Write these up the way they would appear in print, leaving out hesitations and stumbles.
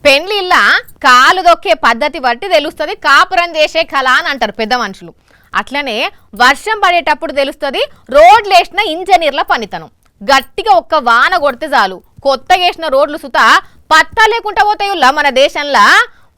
పెండ్లిళ్ళ కాలు దొక్కే పద్ధతి బట్టి తెలుస్తుంది కాపురం చేసే కళ అని అంటారు పెద్ద మనుషులు. అట్లనే వర్షం పడేటప్పుడు తెలుస్తుంది రోడ్లు వేసిన ఇంజనీర్ల పనితనం. గట్టిగా ఒక్క వాన కొడితే చాలు కొత్తగా వేసిన రోడ్లు సుత పత్తా లేకుండా పోతాయుల్లా మన దేశంలో.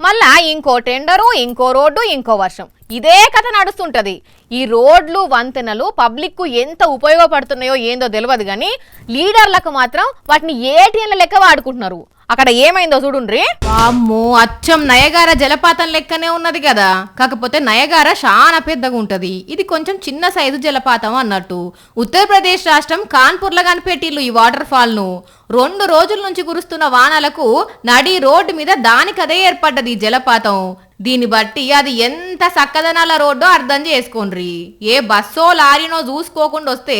మళ్ళా ఇంకో టెండరు, ఇంకో రోడ్డు, ఇంకో వర్షం, ఇదే కథ నడుస్తుంటది. ఈ రోడ్లు వంతెనలు పబ్లిక్ కు ఎంత ఉపయోగపడుతున్నాయో ఏందో తెలియదు కానీ లీడర్లకు మాత్రం వాటిని ఏటీఎంల లెక్క వాడుకుంటున్నారు. అక్కడ ఏమైందో చూడుండ్రి. అమ్మో, అచ్చం నయగార జలపాతం లెక్కనే ఉన్నది కదా, కాకపోతే నయగార చాలా పెద్దగా ఉంటది, ఇది కొంచెం చిన్న సైజు జలపాతం అన్నట్టు. ఉత్తరప్రదేశ్ రాష్ట్రం కాన్పూర్లో కనిపెట్టిల్లు ఈ వాటర్ ఫాల్ ను. 2 రోజుల నుంచి కురుస్తున్న వానలకు నడి రోడ్డు మీద దానికదే ఏర్పడ్డది ఈ జలపాతం. దీన్ని బట్టి అది ఎంత చక్కదనాల రోడ్డో అర్థం చేసుకోండ్రి. ఏ బస్సో లారీనో చూసుకోకుండా వస్తే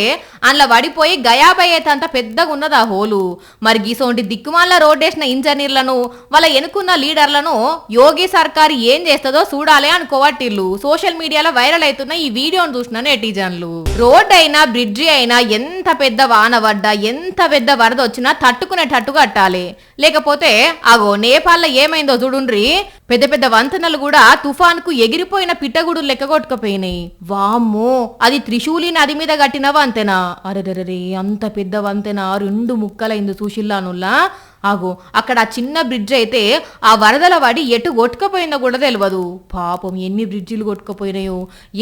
అందులో పడిపోయి గయాబయ్యేంత పెద్దగా ఉన్నది ఆ హోలు. మరి గీసోంటి దిక్కుమాల రోడ్డేసిన ఇంజనీర్లను, వాళ్ళ ఎనుకున్న లీడర్లను యోగి సర్కారు ఏం చేస్తుందో చూడాలి అనుకోవట్టిల్లు. సోషల్ మీడియాలో వైరల్ అవుతున్న ఈ వీడియోను చూసిన నెటిజన్లు. రోడ్ అయినా బ్రిడ్జి అయినా ఎంత పెద్ద వాన పడ్డా, ఎంత పెద్ద వరద వచ్చినా తట్టుకునేటట్టు కట్టాలి. లేకపోతే అగో నేపాల్లో ఏమైందో చూడుండ్రి. పెద్ద పెద్ద వంతెనలు కూడా తుఫాన్కు ఎగిరిపోయిన పిట్టగుడు లెక్క కొట్టుకుపోయినాయి. వామ్మో, అది త్రిశూలి నది మీద కట్టిన వంతెన. అరెరెరే, అంత పెద్ద వంతెన 2 ముక్కలైంది సుశీల్లానుల్లా. ఆగో అక్కడ చిన్న బ్రిడ్జ్ అయితే ఆ వరదల వాడి ఎటు కొట్టుకుపోయిందో కూడా తెలియదు. పాపం ఎన్ని బ్రిడ్జిలు కొట్టుకుపోయినాయో,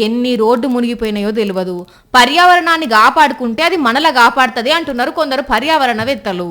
ఎన్ని రోడ్డు మునిగిపోయినాయో తెలియదు. పర్యావరణాన్ని కాపాడుకుంటే అది మనలా కాపాడుతుంది అంటున్నారు కొందరు పర్యావరణవేత్తలు.